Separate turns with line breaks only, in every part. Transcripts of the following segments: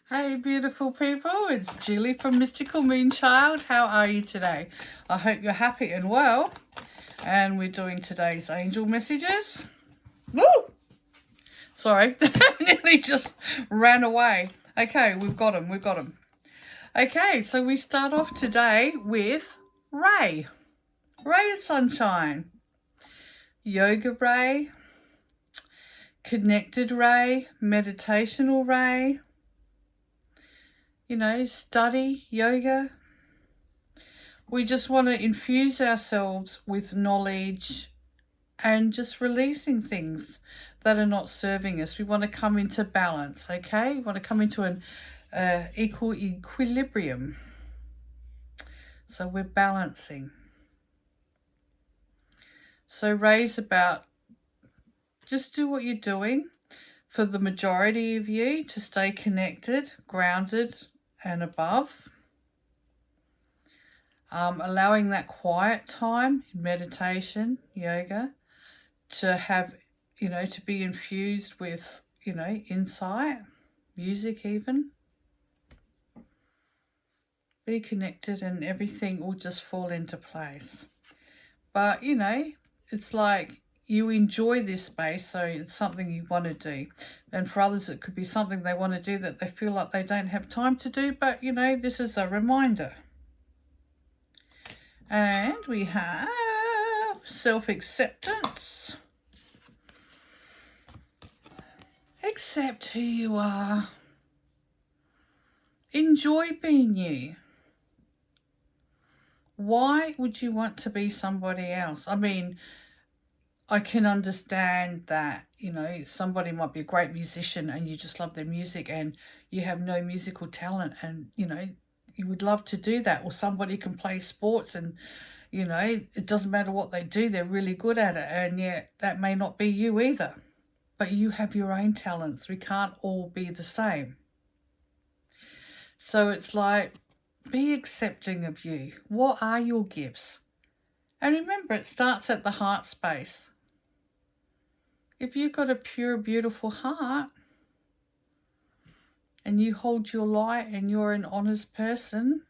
Hey beautiful people, it's Julie from Mystical Moonchild. How are you today? I hope you're happy and well. And we're doing today's angel messages. Woo! Sorry, nearly just ran away. Okay, we've got them. Okay, so we start off today with Ray. Ray of Sunshine. Yoga Ray. Connected Ray. Meditational Ray. Study, yoga. We just want to infuse ourselves with knowledge and just releasing things that are not serving us. We want to come into balance, okay? We want to come into an equilibrium. So we're balancing. So Ray's about just do what you're doing for the majority of you to stay connected, grounded, and above. Allowing that quiet time in meditation, yoga, to have, to be infused with, insight, music even. Be connected and everything will just fall into place. But, it's like you enjoy this space, so it's something you want to do. And for others, it could be something they want to do that they feel like they don't have time to do, but, this is a reminder. And we have self-acceptance. Accept who you are. Enjoy being you. Why would you want to be somebody else? I mean, I can understand that, somebody might be a great musician and you just love their music and you have no musical talent and, you would love to do that. Or somebody can play sports and, it doesn't matter what they do, they're really good at it. And yet that may not be you either. But you have your own talents. We can't all be the same. So it's like, be accepting of you. What are your gifts? And remember, it starts at the heart space. If you've got a pure, beautiful heart and you hold your light and you're an honest person,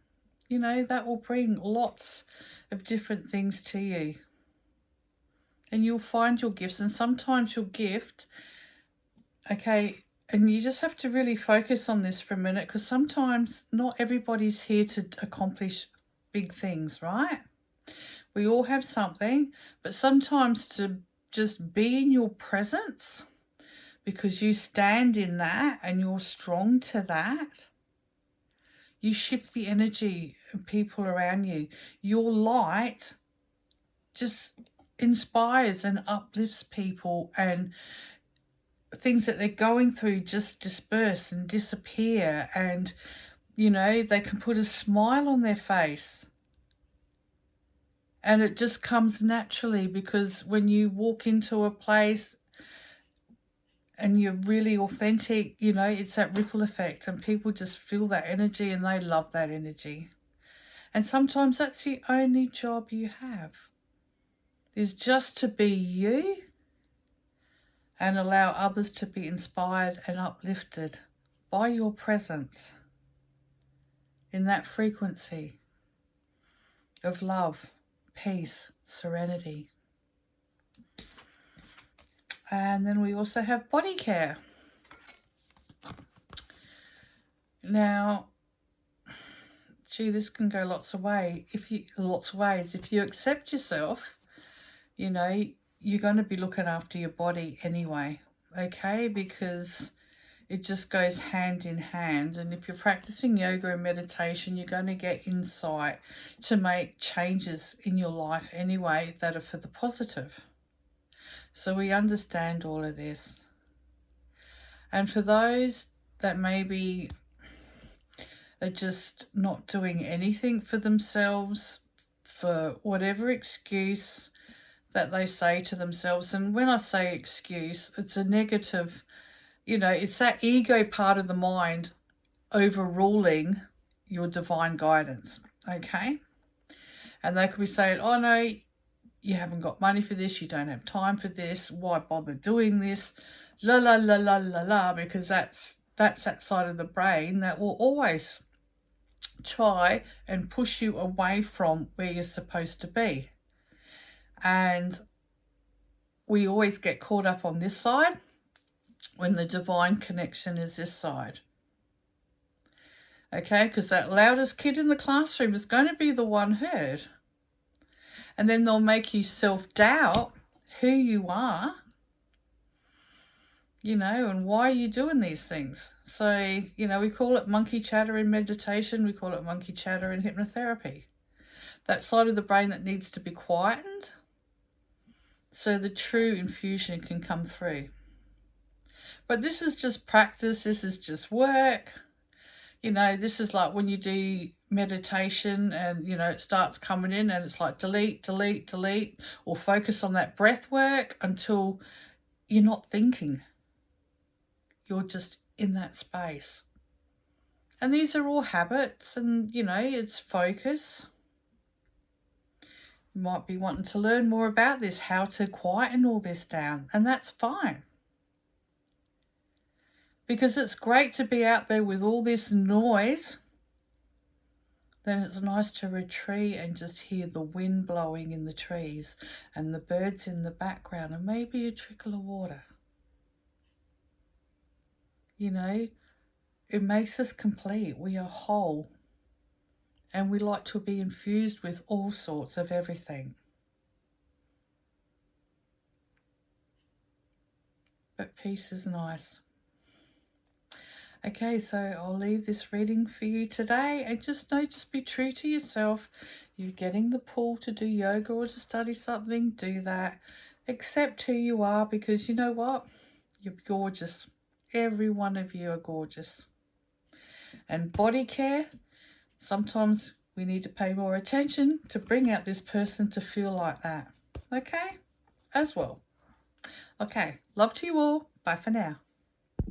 that will bring lots of different things to you. And you'll find your gifts. And sometimes your gift, okay, and you just have to really focus on this for a minute, because sometimes not everybody's here to accomplish big things, right? We all have something, but sometimes to just be in your presence, because you stand in that and you're strong to that, you shift the energy of people around you. Your light just inspires and uplifts people, and things that they're going through just disperse and disappear, and they can put a smile on their face. And it just comes naturally, because when you walk into a place and you're really authentic, it's that ripple effect, and people just feel that energy and they love that energy. And sometimes that's the only job you have, is just to be you and allow others to be inspired and uplifted by your presence in that frequency of love, peace, serenity. And then we also have body care. Now, this can go lots of ways. If you accept yourself, you're going to be looking after your body anyway, okay? Because it just goes hand in hand. And if you're practicing yoga and meditation, you're going to get insight to make changes in your life anyway that are for the positive. So we understand all of this. And for those that maybe are just not doing anything for themselves, for whatever excuse that they say to themselves, and when I say excuse, it's a negative, it's that ego part of the mind overruling your divine guidance, okay? And they could be saying, oh no, you haven't got money for this, you don't have time for this, why bother doing this, la la la la la la, because that's that's that side of the brain that will always try and push you away from where you're supposed to be. And we always get caught up on this side when the divine connection is this side. Okay, because that loudest kid in the classroom is going to be the one heard. And then they'll make you self-doubt who you are, you know, and why are you doing these things. So, you know, we call it monkey chatter in meditation. We call it monkey chatter in hypnotherapy. That side of the brain that needs to be quietened so the true infusion can come through. But this is just practice. This is just work. You know, this is like when you do meditation and, you know, it starts coming in and it's like delete, delete, delete, or focus on that breath work until you're not thinking. You're just in that space. And these are all habits and, you know, it's focus. You might be wanting to learn more about this, how to quieten all this down, and that's fine. Because it's great to be out there with all this noise. Then it's nice to retreat and just hear the wind blowing in the trees and the birds in the background and maybe a trickle of water. You know, it makes us complete. We are whole. And we like to be infused with all sorts of everything. But peace is nice. Okay, so I'll leave this reading for you today, and just know, just be true to yourself. You're getting the pull to do yoga or to study something, do that. Accept who you are, because you know what? You're gorgeous. Every one of you are gorgeous. And body care, sometimes we need to pay more attention to bring out this person to feel like that. Okay? As well. Okay, love to you all. Bye for now.